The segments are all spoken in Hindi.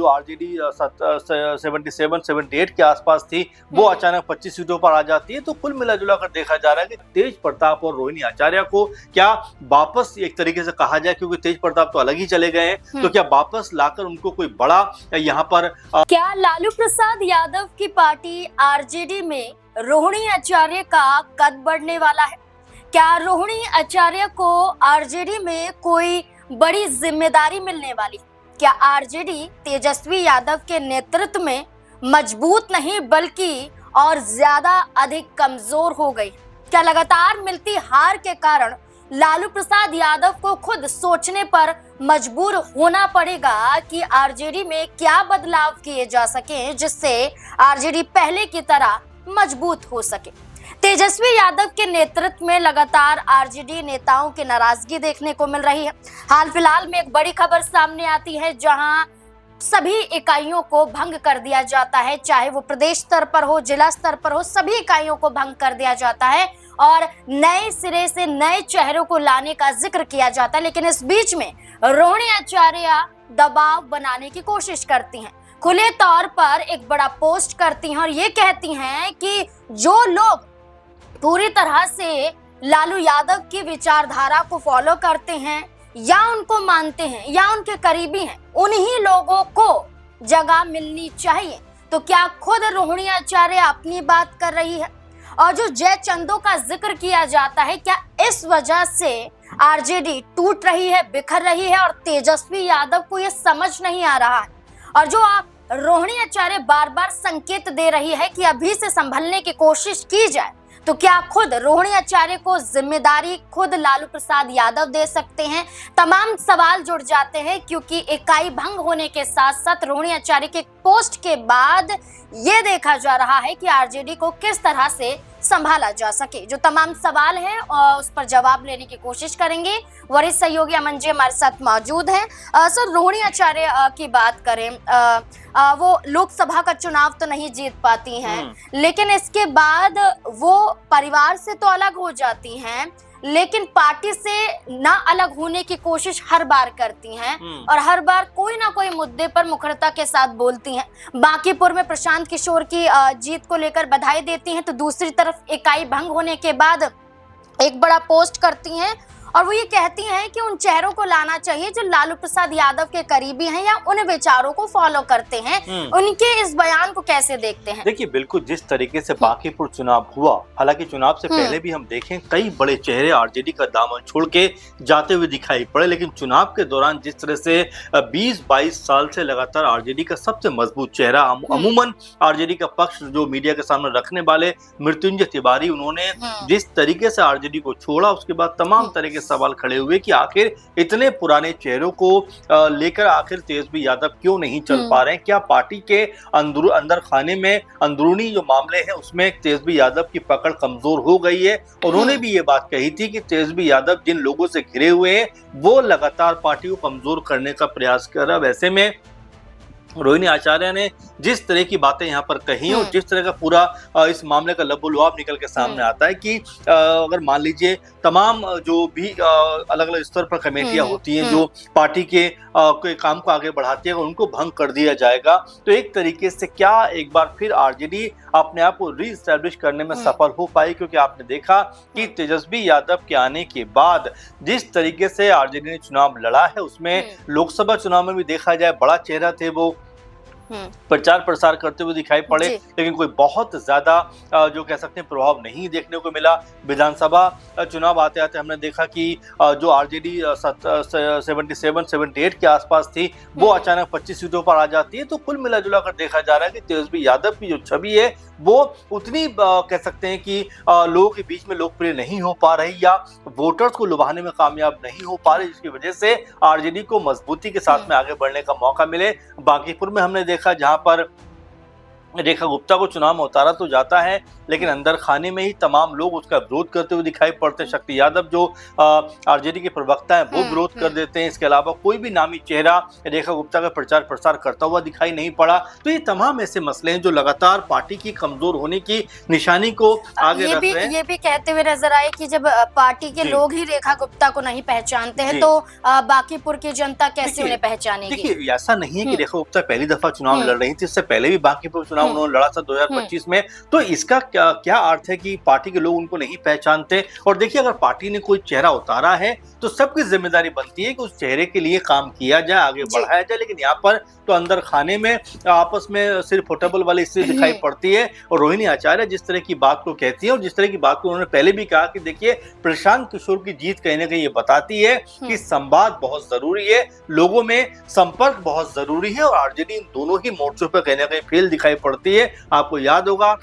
जो आरजेडी 77-78 के आसपास थी वो अचानक 25 सीटों पर आ जाती है। तो कुल मिला जुला कर देखा जा रहा है कि तेज प्रताप और रोहिणी आचार्य को क्या वापस एक तरीके से कहा जाए, क्योंकि तेज प्रताप तो अलग ही चले गए हैं, तो क्या वापस लाकर उनको कोई बड़ा यहाँ पर क्या लालू प्रसाद यादव की पार्टी आरजेडी में रोहिणी आचार्य का कद बढ़ने वाला है? क्या रोहिणी आचार्य को आरजेडी में कोई बड़ी जिम्मेदारी मिलने वाली? क्या आरजेडी तेजस्वी यादव के नेतृत्व में मजबूत नहीं बल्कि और ज्यादा अधिक कमजोर हो गई? क्या लगातार मिलती हार के कारण लालू प्रसाद यादव को खुद सोचने पर मजबूर होना पड़ेगा कि आरजेडी में क्या बदलाव किए जा सके जिससे आरजेडी पहले की तरह मजबूत हो सके? तेजस्वी यादव के नेतृत्व में लगातार आरजेडी नेताओं की नाराजगी देखने को मिल रही है। हाल फिलहाल में एक बड़ी खबर सामने आती है जहां सभी इकाइयों को भंग कर दिया जाता है, चाहे वो प्रदेश स्तर पर हो, जिला स्तर पर हो, सभी इकाइयों को भंग कर दिया जाता है और नए सिरे से नए चेहरों को लाने का जिक्र किया जाता है। लेकिन इस बीच में रोहिणी आचार्य दबाव बनाने की कोशिश करती हैं, खुले तौर पर एक बड़ा पोस्ट करती हैं और ये कहती हैं कि जो लोग पूरी तरह से लालू यादव की विचारधारा को फॉलो करते हैं या उनको मानते हैं या उनके करीबी हैं, उन्हीं लोगों को जगह मिलनी चाहिए। तो क्या खुद रोहिणी आचार्य अपनी बात कर रही है? और जो जय चंदो का जिक्र किया जाता है, क्या इस वजह से आरजेडी टूट रही है, बिखर रही है और तेजस्वी यादव को यह समझ नहीं आ रहा है? और जो आप रोहिणी आचार्य बार बार संकेत दे रही है कि अभी से संभलने की कोशिश की जाए, तो क्या खुद रोहिणी आचार्य को जिम्मेदारी खुद लालू प्रसाद यादव दे सकते हैं? तमाम सवाल जुड़ जाते हैं क्योंकि इकाई भंग होने के साथ साथ रोहिणी आचार्य के पोस्ट के बाद ये देखा जा रहा है कि आरजेडी को किस तरह से संभाला जा सके। जो तमाम सवाल हैं उस पर जवाब लेने की कोशिश करेंगे। वरिष्ठ सहयोगी अमन जी हमारे साथ मौजूद हैं। सर, रोहिणी आचार्य की बात करें, वो लोकसभा का चुनाव तो नहीं जीत पाती हैं, लेकिन इसके बाद वो परिवार से तो अलग हो जाती हैं, लेकिन पार्टी से ना अलग होने की कोशिश हर बार करती हैं और हर बार कोई ना कोई मुद्दे पर मुखरता के साथ बोलती हैं। बांकीपुर में प्रशांत किशोर की जीत को लेकर बधाई देती हैं, तो दूसरी तरफ इकाई भंग होने के बाद एक बड़ा पोस्ट करती हैं और वो ये कहती हैं कि उन चेहरों को लाना चाहिए जो लालू प्रसाद यादव के करीबी हैं या उन विचारों को फॉलो करते हैं। उनके इस बयान को कैसे देखते हैं? देखिए, बिल्कुल जिस तरीके से बांकीपुर चुनाव हुआ, हालांकि चुनाव से पहले भी हम देखें कई बड़े चेहरे आरजेडी का दामन छोड़ के जाते हुए दिखाई पड़े, लेकिन चुनाव के दौरान जिस तरह से 20-22 साल से लगातार आरजेडी का सबसे मजबूत चेहरा, अमूमन आरजेडी का पक्ष जो मीडिया के सामने रखने वाले मृत्युंजय तिवारी, उन्होंने जिस तरीके से आरजेडी को छोड़ा, उसके बाद तमाम तरह के सवाल खड़े हुए कि आखिर इतने पुराने चेहरों को लेकर आखिर तेजस्वी यादव क्यों नहीं चल पा रहे हैं? क्या पार्टी के अंदर खाने में अंदरूनी जो मामले हैं उसमें तेजस्वी यादव की पकड़ कमजोर हो गई है? उन्होंने भी ये बात कही थी कि तेजस्वी यादव जिन लोगों से घिरे हुए हैं वो लगातार पार्टी को कमजोर करने का प्रयास कर रहा है। वैसे में रोहिणी आचार्य ने जिस तरह की बातें यहाँ पर कही और जिस तरह का पूरा इस मामले का लबोलुआब निकल के सामने आता है कि अगर मान लीजिए तमाम जो भी अलग अलग स्तर पर कमेटियां होती हैं जो पार्टी के काम को आगे बढ़ाती है, उनको भंग कर दिया जाएगा, तो एक तरीके से क्या एक बार फिर आरजेडी अपने आप को रीस्टैब्लिश करने में सफल हो पाई? क्योंकि आपने देखा कि तेजस्वी यादव के आने के बाद जिस तरीके से आरजेडी ने चुनाव लड़ा है, उसमें लोकसभा चुनाव में भी देखा जाए बड़ा चेहरा थे वो, प्रचार प्रसार करते हुए दिखाई पड़े, लेकिन कोई बहुत ज्यादा जो कह सकते हैं प्रभाव नहीं देखने को मिला। विधानसभा चुनाव आते आते हमने देखा कि जो आरजेडी 77-78 के आसपास थी वो अचानक 25 सीटों पर आ जाती है। तो कुल मिला जुला कर देखा जा रहा है कि तेजस्वी यादव की जो छवि है वो उतनी कह सकते हैं कि लोगों के बीच में लोकप्रिय नहीं हो पा रही या वोटर्स को लुभाने में कामयाब नहीं हो पा रही, जिसकी वजह से आरजेडी को मजबूती के साथ में आगे बढ़ने का मौका मिले। बांकीपुर में हमने देखा जहां पर रेखा गुप्ता को चुनाव में उतारा तो जाता है, लेकिन अंदर खाने में ही तमाम लोग उसका विरोध करते हुए दिखाई पड़ते हैं। शक्ति यादव जो आरजेडी के प्रवक्ता हैं वो विरोध कर देते हैं। इसके अलावा कोई भी नामी चेहरा रेखा गुप्ता का प्रचार प्रसार करता हुआ दिखाई नहीं पड़ा। तो ये तमाम ऐसे मसले हैं जो लगातार पार्टी की कमजोर होने की निशानी को आगे रख रहे हैं। ये भी कहते हुए नजर आए कि जब पार्टी के लोग ही रेखा गुप्ता को नहीं पहचानते हैं तो बांकीपुर की जनता कैसे उन्हें पहचानेगी? देखिए, ऐसा नहीं है कि रेखा गुप्ता पहली दफा चुनाव लड़ रही थी, इससे पहले भी बांकीपुर चुनाव उन्होंने लड़ा था 2025 में। तो इसका क्या अर्थ है कि पार्टी के लोग उनको नहीं पहचानते? और देखिए, अगर पार्टी ने कोई चेहरा उतारा है तो सबकी जिम्मेदारी बनती है कि उस चेहरे के लिए काम किया जाए, आगे बढ़ाया जाए। लेकिन यहाँ पर तो अंदर खाने में आपस में सिर्फ पोर्टेबल वाली स्थिति दिखाई पड़ती है। और रोहिणी आचार्य जिस तरह की बात को कहती है और जिस तरह की बात को उन्होंने पहले भी कहा कि देखिए, प्रशांत किशोर की जीत कहीं ना कहीं ये बताती है कि संवाद बहुत जरूरी है, लोगों में संपर्क बहुत जरूरी है। और आरजेडी इन दोनों ही मोर्चों पर कहीं ना कहीं फेल दिखाई पड़ती है। आपको याद होगा,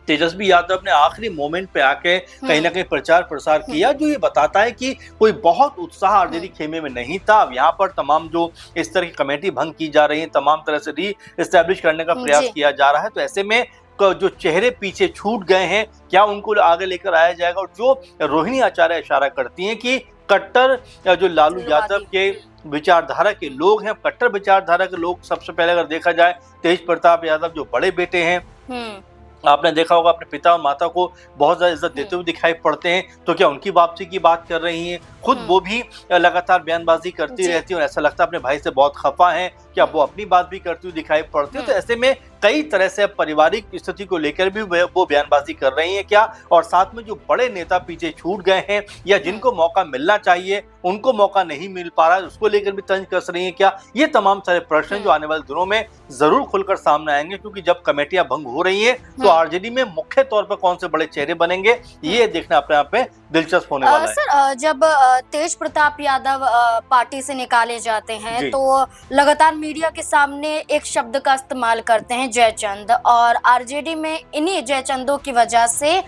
तेजस्वी यादव ने आखिरी मोमेंट पे आके कहीं ना कहीं प्रचार प्रसार किया, जो ये बताता है कि कोई बहुत उत्साह आरजेडी खेमे में नहीं था। अब यहाँ पर तमाम जो इस तरह की कमेटी भंग की जा रही है, तमाम तरह से री एस्टेब्लिश करने का प्रयास किया जा रहा है, तो ऐसे में जो चेहरे पीछे छूट गए हैं, क्या उनको आगे लेकर आया जाएगा? और जो रोहिणी आचार्य इशारा करती हैं कि कट्टर जो लालू यादव के विचारधारा के लोग हैं, कट्टर विचारधारा के लोग, सबसे पहले अगर देखा जाए तेज प्रताप यादव जो बड़े बेटे हैं, आपने देखा होगा अपने पिता और माता को बहुत ज्यादा इज्जत देते हुए दिखाई पड़ते हैं। तो क्या उनकी वापसी की बात कर रही हैं? खुद वो भी लगातार बयानबाजी करती रहती है और ऐसा लगता है अपने भाई से बहुत खफा हैं। क्या वो अपनी बात भी करती हुई दिखाई पड़ती है? तो ऐसे में कई तरह से पारिवारिक स्थिति को लेकर भी वो बयानबाजी कर रही हैं क्या? और साथ में जो बड़े नेता पीछे छूट गए हैं या जिनको मौका मिलना चाहिए उनको मौका नहीं मिल पा रहा है, उसको लेकर भी तंज कस रही है क्या? ये तमाम सारे प्रश्न जो आने वाले दिनों में जरूर खुलकर सामने आएंगे, क्योंकि जब कमेटियां भंग हो रही है तो आरजेडी में मुख्य तौर पर कौन से बड़े चेहरे बनेंगे, ये देखना अपने आप में दिलचस्प होने वाला है। सर, जब तेज प्रताप यादव पार्टी से निकाले जाते हैं तो लगातार मीडिया के सामने एक शब्द का इस्तेमाल करते हैं, जयचंद, और आरजेडी में इन्हीं जयचंदों की वजह से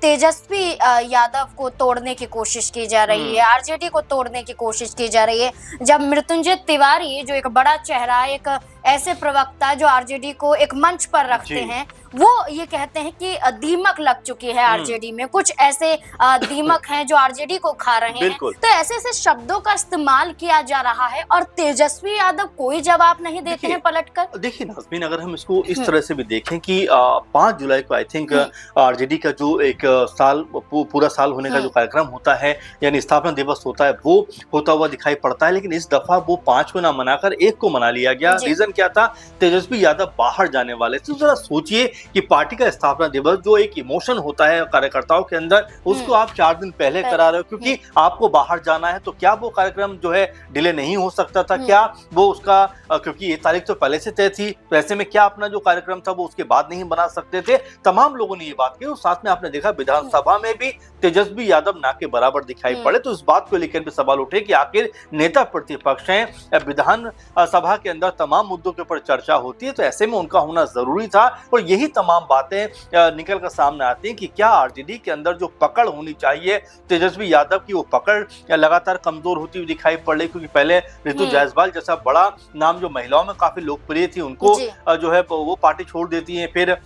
तेजस्वी यादव को तोड़ने की कोशिश की जा रही है, आरजेडी को तोड़ने की कोशिश की जा रही है। जब मृत्युंजय तिवारी जो एक बड़ा चेहरा, एक ऐसे प्रवक्ता जो आरजेडी को एक मंच पर रखते हैं, वो ये कहते हैं कि दीमक लग चुकी है आरजेडी में, कुछ ऐसे दीमक हैं जो आरजेडी को खा रहे हैं। तो ऐसे ऐसे शब्दों का इस्तेमाल किया जा रहा है और तेजस्वी यादव कोई जवाब नहीं देते हैं पलटकर। देखिए नाज़मीन, अगर हम इसको इस तरह से भी देखें कि 5 जुलाई को आई थिंक आरजेडी का जो एक साल पूरा साल होने का जो कार्यक्रम होता है, यानी स्थापना दिवस होता है, वो होता हुआ दिखाई पड़ता है। लेकिन इस दफा वो 5 को ना मनाकर 1 को मना लिया गया। रीजन क्या था? तेजस्वी यादव बाहर जाने वाले थे। तो जरा सोचिए कि पार्टी का स्थापना दिवस जो एक इमोशन होता है कार्यकर्ताओं के अंदर, उसको आप 4 दिन पहले करा रहे हो क्योंकि आपको बाहर जाना है। तो क्या वो कार्यक्रम जो है डिले नहीं हो सकता था? क्या वो उसका, क्योंकि ये तारीख तो पहले से तय थी, तो ऐसे में क्या अपना जो कार्यक्रम था वो उसके बाद नहीं बना सकते थे? तमाम लोगों ने ये बात की। और साथ में आपने देखा विधानसभा में भी तेजस्वी यादव ना के बराबर दिखाई पड़े। तो इस बात को लेकर भी सवाल उठे कि आखिर नेता प्रतिपक्ष हैं, विधानसभा के अंदर तमाम मुद्दों के ऊपर चर्चा होती है, तो ऐसे में उनका होना जरूरी था। और यही तमाम बातें निकल कर सामने आती हैं कि क्या आरजेडी के अंदर जो पकड़ होनी चाहिए तेजस्वी यादव की, वो पकड़ लगातार कमजोर होती हुई दिखाई पड़ रही। क्योंकि पहले ऋतु जायसवाल जैसा बड़ा नाम जो महिलाओं में काफी लोकप्रिय थी, उनको जो है वो पार्टी छोड़ देती है। फिर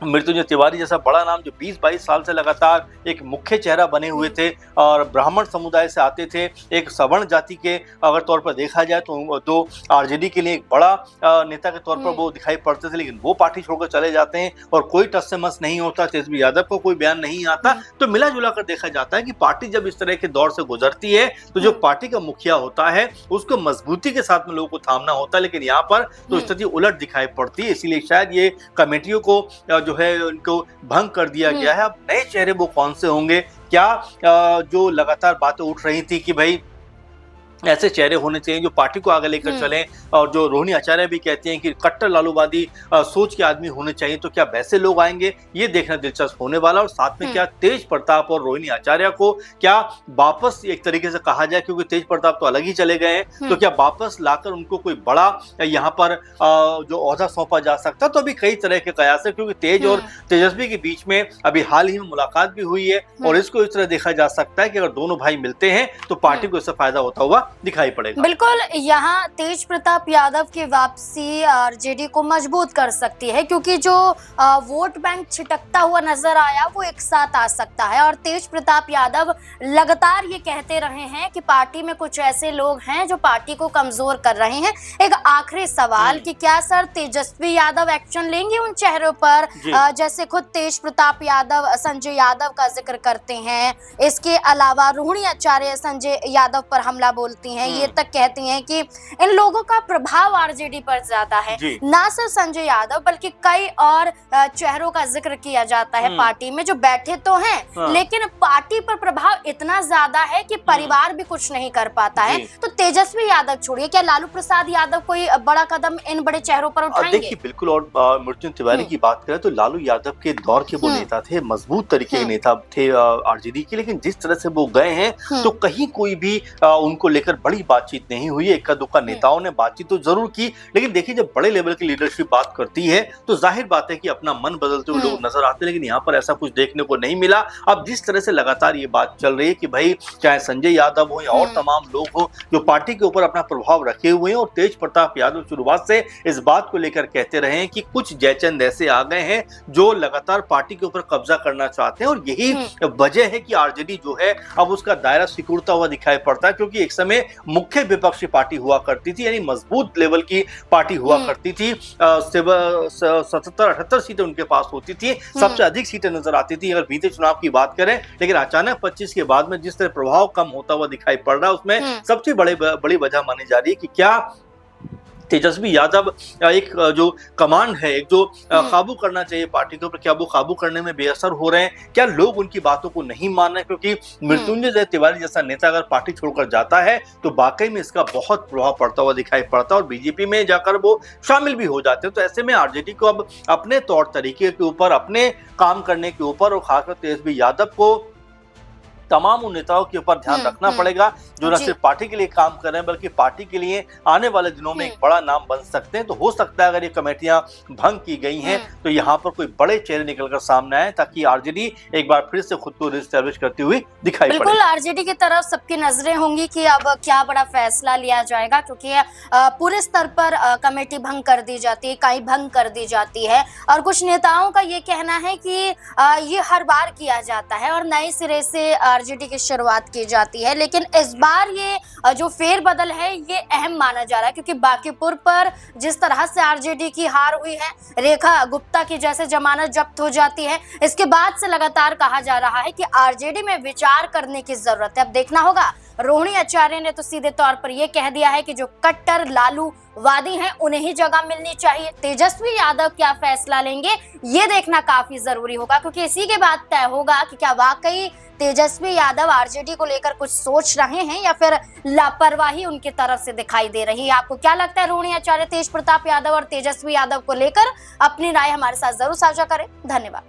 मृत्युंजय तिवारी जैसा बड़ा नाम जो 20-22 साल से लगातार एक मुख्य चेहरा बने हुए थे और ब्राह्मण समुदाय से आते थे, एक सवर्ण जाति के अगर तौर पर देखा जाए तो आरजेडी के लिए एक बड़ा नेता के तौर पर वो दिखाई पड़ते थे। लेकिन वो पार्टी छोड़कर चले जाते हैं और कोई टस से मस नहीं होता, तेजस्वी यादव को कोई बयान नहीं आता। तो मिला जुला कर देखा जाता है कि पार्टी जब इस तरह के दौर से गुजरती है तो जो पार्टी का मुखिया होता है उसको मजबूती के साथ में लोगों को थामना होता है। लेकिन यहाँ पर तो स्थिति उलट दिखाई पड़ती है। इसीलिए शायद ये कमेटियों को जो है उनको भंग कर दिया गया है। अब नए चेहरे वो कौन से होंगे? क्या जो लगातार बातें उठ रही थी कि भाई ऐसे चेहरे होने चाहिए जो पार्टी को आगे लेकर चलें, और जो रोहिणी आचार्य भी कहती हैं कि कट्टर लालूवादी सोच के आदमी होने चाहिए, तो क्या वैसे लोग आएंगे? ये देखना दिलचस्प होने वाला। और साथ में क्या तेज प्रताप और रोहिणी आचार्य को क्या वापस एक तरीके से कहा जाए, क्योंकि तेज प्रताप तो अलग ही चले गए हैं, तो क्या वापस लाकर उनको कोई बड़ा यहाँ पर जो ओहदा सौंपा जा सकता? तो अभी कई तरह के कयास है, क्योंकि तेज और तेजस्वी के बीच में अभी हाल ही में मुलाकात भी हुई है और इसको इस तरह देखा जा सकता है कि अगर दोनों भाई मिलते हैं तो पार्टी को इससे फायदा होता हुआ दिखाई पड़ेगा। बिल्कुल, यहाँ तेज प्रताप यादव की वापसी आरजेडी को मजबूत कर सकती है, क्योंकि जो वोट बैंक छिटकता हुआ नजर आया वो एक साथ आ सकता है। और तेज प्रताप यादव लगातार ये कहते रहे हैं कि पार्टी में कुछ ऐसे लोग हैं जो पार्टी को कमजोर कर रहे हैं। एक आखिरी सवाल कि क्या सर तेजस्वी यादव एक्शन लेंगे उन चेहरों पर, जैसे खुद तेज प्रताप यादव संजय यादव का जिक्र करते हैं, इसके अलावा रोहिणी आचार्य संजय यादव पर हमला बोलती हैं, ये तक कहती हैं कि इन लोगों का प्रभाव आरजेडी पर ज्यादा है। ना सिर्फ संजय यादव बल्कि कई और चेहरों का जिक्र किया जाता है पार्टी में जो बैठे तो हैं, लेकिन पार्टी पर प्रभाव इतना ज्यादा है कि परिवार भी कुछ नहीं कर पाता है। तो तेजस्वी यादव छोड़िए, क्या लालू प्रसाद यादव कोई बड़ा कदम इन बड़े चेहरों पर उठाएंगे? देखिए बिल्कुल, और मृत्युंजय तिवारी की बात करें तो लालू यादव के दौर के वो नेता थे, मजबूत तरीके के नेता थे आरजेडी के, लेकिन जिस तरह से वो गए हैं तो कहीं कोई भी उनको लेकर बड़ी बातचीत नहीं हुई। इक्का दुक्का नेताओं ने बातचीत तो जरूर की, लेकिन देखिए जब बड़े लेवल की लीडरशिप बात करती है तो जाहिर बात है कि अपना मन बदलते हुए लोग नजर आते हैं, लेकिन यहाँ पर ऐसा कुछ देखने को नहीं मिला। अब जिस तरह से लगातार ये बात चल रही है कि भाई चाहे संजय यादव हो या और तमाम लोग हो जो पार्टी के ऊपर अपना प्रभाव रखे हुए हैं, और तेज प्रताप यादव शुरुआत से इस बात को लेकर कहते रहे हैं कि कुछ जयचंद ऐसे आ गए हैं जो लगातार पार्टी के ऊपर कब्जा करना चाहते हैं, और यही वजह है कि आरजेडी जो है अब उसका दायरा सिकुड़ता हुआ दिखाई पड़ता है। क्योंकि एक समय मुख्य विपक्षी पार्टी हुआ करती थी, यानी मजबूत लेवल की पार्टी हुआ करती थी, 77-78 सीटें उनके पास होती थी, सबसे अधिक सीटें नजर आती थी अगर बीते चुनाव की बात करें। लेकिन अचानक 25 के बाद में जिस तरह प्रभाव कम होता हुआ दिखाई पड़ रहा है, उसमें सबसे बड़ी वजह मानी जा रही है कि क्या तेजस्वी यादव एक जो कमांड है, एक जो काबू करना चाहिए पार्टी के ऊपर, क्या वो काबू करने में बेअसर हो रहे हैं? क्या लोग उनकी बातों को नहीं मान रहे? क्योंकि मृत्युंजय तिवारी जैसा नेता अगर पार्टी छोड़कर जाता है तो वाकई में इसका बहुत प्रभाव पड़ता हुआ दिखाई पड़ता है, और बीजेपी में जाकर वो शामिल भी हो जाते हैं। तो ऐसे में आरजेडी को अब अपने तौर तरीके के ऊपर, अपने काम करने के ऊपर, और खासकर तेजस्वी यादव को तमाम उन नेताओं के ऊपर ध्यान रखना पड़ेगा जो न सिर्फ पार्टी के लिए काम कर रहे हैं बल्कि पार्टी के लिए आने वाले दिनों में एक बड़ा नाम बन सकते हैं। तो हो सकता है अगर ये कमेटियां भंग की गई हैं तो यहाँ पर कोई बड़े चेहरे निकलकर सामने आए, ताकि आरजेडी एक बार फिर से खुद को रिस्टैब्लिश करती हुई दिखाई पड़े। बिल्कुल, आरजेडी की तरफ सबकी नजरें होंगी कि अब क्या बड़ा फैसला लिया जाएगा, क्योंकि पूरे स्तर पर कमेटी भंग कर दी जाती है, इकाई भंग कर दी जाती है, और कुछ नेताओं का ये कहना है कि ये हर बार किया जाता है और नए सिरे से आरजेडी की शुरुआत की जाती है। लेकिन इस बार ये जो फेरबदल है ये अहम माना जा रहा है, क्योंकि बांकीपुर पर जिस तरह से आरजेडी की हार हुई है, रेखा गुप्ता की जैसे जमानत जब्त हो जाती है, इसके बाद से लगातार कहा जा रहा है कि आरजेडी में विचार करने की जरूरत है। अब देखना होगा, रोहिणी आचार्य ने तो सीधे तौर पर यह कह दिया है कि जो कट्टर लालू वादी हैं उन्हें ही जगह मिलनी चाहिए। तेजस्वी यादव क्या फैसला लेंगे ये देखना काफी जरूरी होगा, क्योंकि इसी के बाद तय होगा कि क्या वाकई तेजस्वी यादव आरजेडी को लेकर कुछ सोच रहे हैं या फिर लापरवाही उनकी तरफ से दिखाई दे रही है। आपको क्या लगता है रोहिणी आचार्य, तेज प्रताप यादव और तेजस्वी यादव को लेकर? अपनी राय हमारे साथ जरूर साझा करें। धन्यवाद।